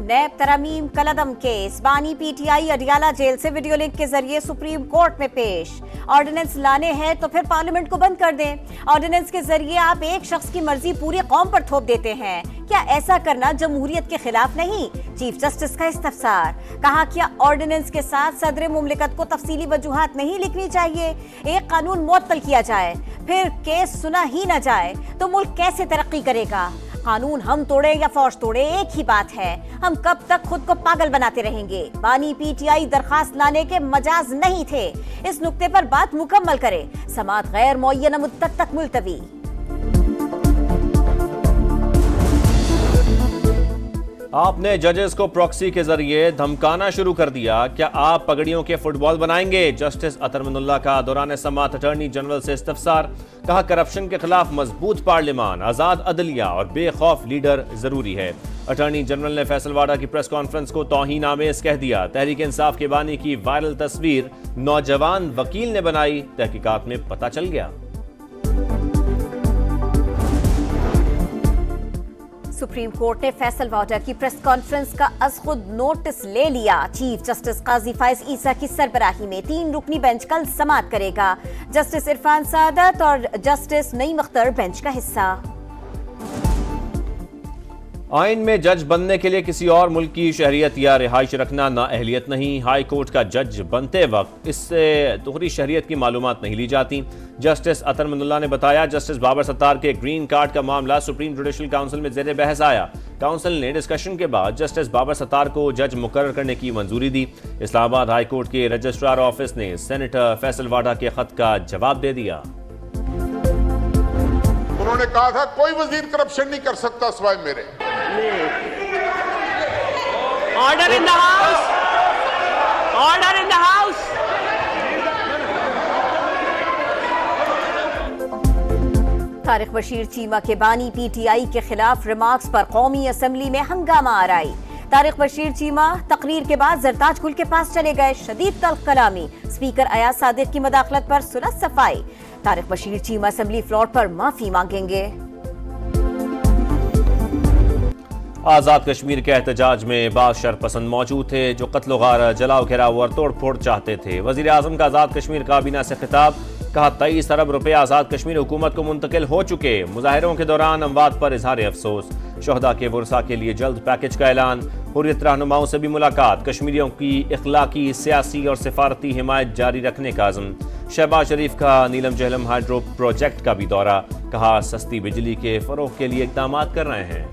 नैब तरमीम कलदम केस, बानी PTI Adiala jail से वीडियो लिंक के जरिए सुप्रीम कोर्ट में पेश। ऑर्डिनेंस लाने हैं तो फिर पार्लियामेंट को बंद कर दें। ऑर्डिनेंस के जरिए आप एक शख्स की मर्जी पूरी कौम पर थोप देते हैं। क्या ऐसा करना जमहूरियत के खिलाफ नहीं? चीफ जस्टिस का इस्तफसार। कहा, क्या ऑर्डिनेंस के साथ सदर मुमलिकत को तफसीली वजूहात नहीं लिखनी चाहिए? एक कानून मुअत्तल किया जाए, फिर केस सुना ही न जाए तो मुल्क कैसे तरक्की करेगा? कानून हम तोड़े या फौज तोड़े, एक ही बात है। हम कब तक खुद को पागल बनाते रहेंगे? बानी पीटीआई दरखास्त लाने के मजाज नहीं थे। इस नुक्ते पर बात मुकम्मल करे। समाअत गैर मुअय्यना मुद्दत तक मुलतवी। आपने जजेस को प्रॉक्सी के जरिए धमकाना शुरू कर दिया, क्या आप पगड़ियों के फुटबॉल बनाएंगे? जस्टिस अतर मिनुल्लाह का दौरान समाअत अटॉर्नी जनरल से इस्तफसार। कहा, करप्शन के खिलाफ मजबूत पार्लियामान, आजाद अदलिया और बेखौफ लीडर जरूरी है। अटॉर्नी जनरल ने फैसलवाड़ा की प्रेस कॉन्फ्रेंस को तौहीन आमेज कह दिया। तहरीक इंसाफ के बानी की वायरल तस्वीर नौजवान वकील ने बनाई, तहकीकात में पता चल गया। सुप्रीम कोर्ट ने फैसलवाड़ा की प्रेस कॉन्फ्रेंस का अज खुद नोटिस ले लिया। चीफ जस्टिस काजी फायज ईसा की सरबराही में 3 रुकनी बेंच कल समाअत करेगा। जस्टिस इरफान सादत और जस्टिस नईम अख्तर बेंच का हिस्सा। आइन में जज बनने के लिए किसी और मुल्क की शहरियत या रिहाइश रखना नाअहलियत नहीं। हाई कोर्ट का जज बनते वक्त इससे दोहरी शहरियत की मालूमात नहीं ली जाती। जस्टिस अतर मिनुल्लाह ने बताया, जस्टिस बाबर सत्तार के ग्रीन कार्ड का मामला सुप्रीम जुडिशल काउंसिल में जेर बहस आया। काउंसिल ने डिस्कशन के बाद जस्टिस बाबर सत्तार को जज मुकर्रर करने की मंजूरी दी। इस्लामाबाद हाई कोर्ट के रजिस्ट्रार ऑफिस ने सेनेटर फैसलवाड़ा के खत का जवाब दे दिया। उन्होंने कहा था कोई वजीर करप्शन नहीं कर सकता सिवाय मेरे। Order in the house, order in the house. Tariq Bashir Cheema के बानी पीटीआई के खिलाफ रिमार्क्स पर कौमी असम्बली में हंगामा आराई। तारिक बशीर चीमा तकरीर के बाद जरताज गुल के पास चले गए। शदीद तल्ख कलामी। स्पीकर अयाज सादिक की मदाखलत पर सुलह सफाई। तारिक बशीर चीमा असम्बली फ्लोर पर माफी मांगेंगे। आजाद कश्मीर के एहतजाज में बाज शरपसंद मौजूद थे जो कत्ल गार, जलाओ घेराव और तोड़ फोड़ चाहते थे। वजीर आजम का आजाद कश्मीर काबीना से खिताब। कहा, 23 अरब रुपए आजाद कश्मीर हुकूमत को मुंतकिल हो चुके। मुजाहिरों के दौरान अमवात पर इजहार अफसोस। शोहदा के वरसा के लिए जल्द पैकेज का ऐलान। हुर्रियत रहनुमाओं से भी मुलाकात। कश्मीरियों की इखलाकी, सियासी और सिफारती हिमायत जारी रखने का अज़्म। शहबाज शरीफ का नीलम जहलम हाइड्रो प्रोजेक्ट का भी दौरा। कहा, सस्ती बिजली के फरोग के लिए इक़दाम कर रहे हैं।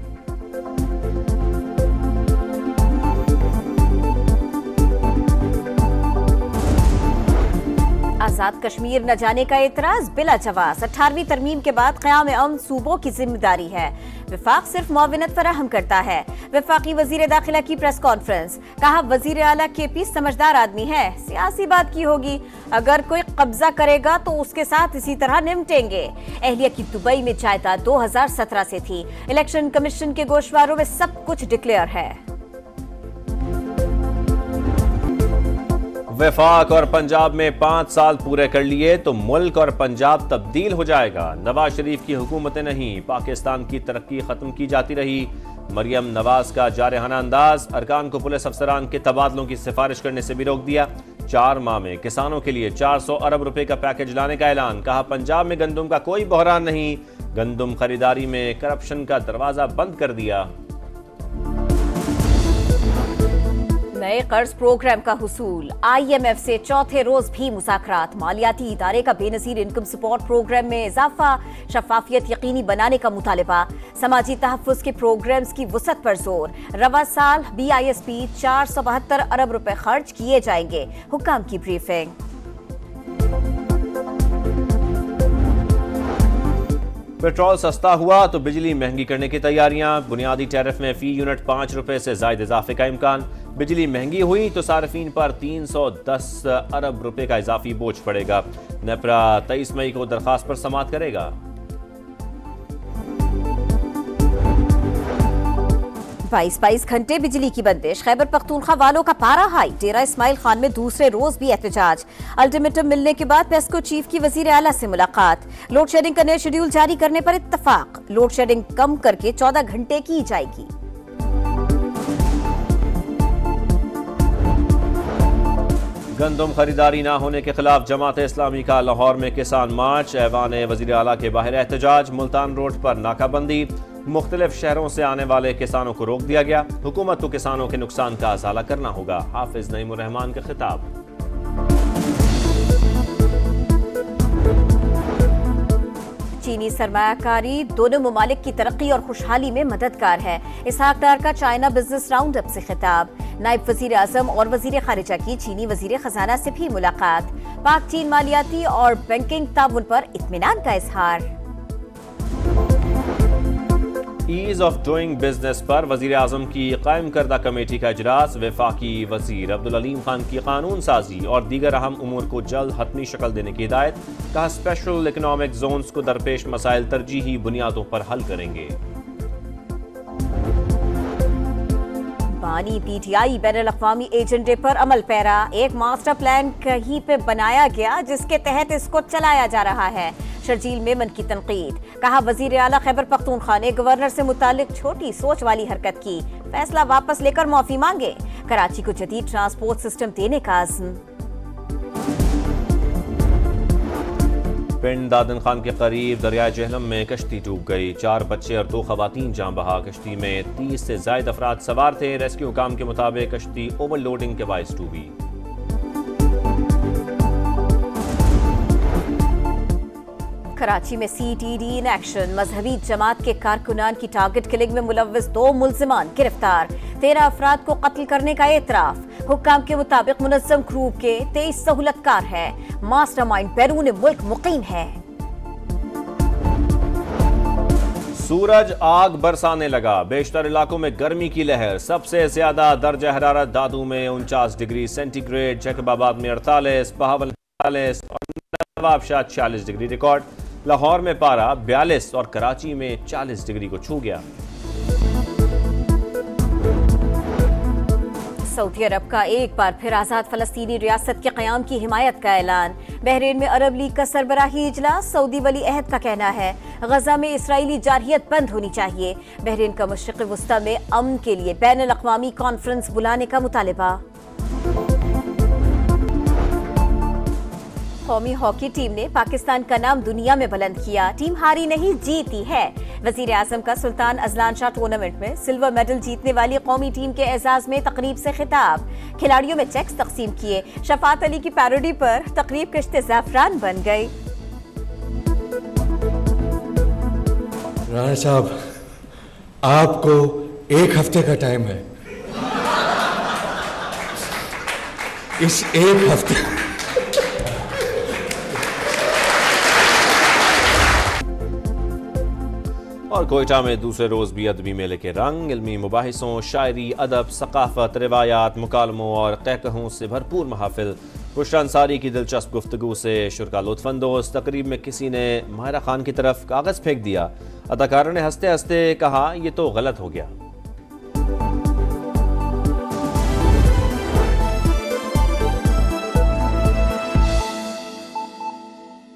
आजाद कश्मीर न जाने का एतराज बिला जवाब। 18वीं तरमीम के बाद क़याम अमन सूबों की जिम्मेदारी है। विफाक सिर्फ मुआविनत फराहम करता है। वफाकी वजीर दाखिला की प्रेस कॉन्फ्रेंस। कहा, वजीर आला केपी समझदार आदमी है, सियासी बात की होगी। अगर कोई कब्जा करेगा तो उसके साथ इसी तरह निपटेंगे। एहलिया की दुबई में जायदाद 2017 से थी। इलेक्शन कमीशन के गोशवारों में सब कुछ डिक्लेयर है। वफाक और पंजाब में 5 साल पूरे कर लिए तो मुल्क और पंजाब तब्दील हो जाएगा। नवाज शरीफ की हुकूमतें नहीं, पाकिस्तान की तरक्की खत्म की जाती रही। मरियम नवाज का जारहाना अंदाज। अरकान को पुलिस अफसरान के तबादलों की सिफारिश करने से भी रोक दिया। 4 माह में किसानों के लिए 400 अरब रुपए का पैकेज लाने का ऐलान। कहा, पंजाब में गंदुम का कोई बहरान नहीं। गंदुम खरीदारी में करप्शन का दरवाजा बंद कर दिया। नए कर्ज प्रोग्राम का हुसूल। IMF से चौथे रोज भी मुज़ाकरात। मालियाती इदारे का बेनजीर इनकम सपोर्ट प्रोग्राम में इजाफा। शफाफियत यकीनी बनाने का मुतालबा। समाजी तहफ़्फ़ुज़ के प्रोग्राम्स की वसअत पर जोर। रवा साल BISP 472 अरब रुपए खर्च किए जाएंगे। हुक्काम की ब्रीफिंग। पेट्रोल सस्ता हुआ तो बिजली महंगी करने की तैयारियां। बुनियादी टैरिफ में फी यूनिट 5 रुपए से जायद इजाफे का इम्कान। बिजली महंगी हुई तो सार्फिन पर 310 अरब रुपए का इजाफी बोझ पड़ेगा। नेपरा 23 मई को दरखास्त पर समाअत करेगा। 22 घंटे बिजली की बंदिश। खैबर पख्तूनख्वा वालों का पारा हाई। डेरा इस्माइल खान में दूसरे रोज भी एहतजाज। अल्टीमेटम मिलने के बाद पेस्को चीफ की वजीर आला से मुलाकात। लोड शेडिंग का नया शेड्यूल जारी करने पर इत्तफाक। लोड शेडिंग कम करके 14 घंटे की जाएगी। गंदम खरीदारी ना होने के खिलाफ जमात इस्लामी का लाहौर में किसान मार्च, ऐवान वज़ीर आला के बाहर एहतजाज, मुल्तान रोड पर नाकाबंदी, मुख्तलिफ शहरों से आने वाले किसानों को रोक दिया गया। हुकूमत को किसानों के नुकसान का अज़ाला करना होगा, हाफिज नईमुर रहमान का खिताब। चीनी सरमायाकारी दोनों ममालिक की तरक्की और खुशहाली में मददगार है। इसहाक डार का चाइना बिजनेस राउंड अप से खिताब। नायब वजीर आजम और वजीर खारिजा की चीनी वजीर खजाना से भी मुलाकात। पाक चीन मालियाती और बैंकिंग ताउन पर इत्मीनान का इजहार। ईज ऑफ डूइंग बिजनेस पर वजीर आजम की कायम करदा कमेटी का इजलास। वफाकी वजीर अब्दुल अलीम खान की कानून साजी और दीगर अहम उमूर को जल्द हतमी शक्ल देने की हिदायत। कहा स्पेशल इकनॉमिक जोन्स को दरपेश मसाइल तरजीही बुनियादों पर हल करेंगे। बानी पीटीआई बैनुल-अक़वामी एजेंडे पर अमल पैरा। एक मास्टर प्लान कहीं पे बनाया गया जिसके तहत इसको चलाया जा रहा है। शर्जील मेमन की तनकीद। कहा वजीर आला खैबर पख्तूनख्वा ने गवर्नर से मुतालिक छोटी सोच वाली हरकत की, फैसला वापस लेकर माफी मांगे। कराची को जदीद ट्रांसपोर्ट सिस्टम देने का अज़्म। पिंड दादन खान के करीब दरिया जहलम में कश्ती डूब गई। 4 बच्चे और 2 खवातीन जान बहा। कश्ती में 30 से ज्यादा अफराद सवार थे। रेस्क्यू काम के मुताबिक कश्ती ओवरलोडिंग के बायस डूबी। कराची में CTD इन एक्शन। मजहबी जमात के कारकुनान की टारगेट किलिंग में मुलव्विस 2 मुल्जिमान गिरफ्तार। 13 अफराद को कत्ल करने का एतराफ। हुक्काम के मुताबिक मुनज़्ज़म ग्रुप के 23 सहूलतकार है। मास्टरमाइंड बैरून मुल्क मुकीम है। सूरज आग बरसाने लगा। बेशतर इलाकों में गर्मी की लहर। सबसे ज्यादा दर्जा हरारत दादू में 49 डिग्री सेंटीग्रेड, जैकबाबाद में 48, बहावल 48 और नवाबशाह 40 डिग्री रिकॉर्ड। लाहौर में पारा 42 और कराची में 40 डिग्री को छू गया। सऊदी अरब का एक बार फिर आजाद फलस्तीनी रियासत के क़याम की हिमायत का ऐलान। बहरीन में अरब लीग का सरबराही इजलास। सऊदी वली अहद का कहना है गजा में इसराइली जारहियत बंद होनी चाहिए। बहरीन का मशरिक़ वस्ता में अमन के लिए बैनुल-अक़वामी कॉन्फ्रेंस बुलाने का मुतालिबा। कौमी हॉकी टीम ने पाकिस्तान का नाम दुनिया में बुलंद किया। टीम हारी नहीं, जीती है। वजीर आजम का सुल्तान अजलान शाह टूर्नामेंट में सिल्वर मेडल जीतने वाली कौमी टीम के एजाज में तकरीब से खिताब। खिलाड़ियों में चेक्स तकसीम किए। शफात अली की पैरोडी पर तकरीब कश्ते ज़ाफ़रान बन गई। राणा साहब, आपको 1 हफ्ते का टाइम है। इस 1 हफ्ते और कोयटा में दूसरे रोज भी अदबी मेले के रंग। इल्मी मुबाहिसों, शायरी, अदब, सकाफत, रिवायात, मुकालमों और कहकहों से भरपूर महफिल। बुशरा अंसारी की दिलचस्प गुफ्तगू से शुरा लुत्फानंदोज। तकरीब में किसी ने माहिरा खान की तरफ कागज फेंक दिया। अदाकारा ने हंसते हंसते कहा, यह तो गलत हो गया।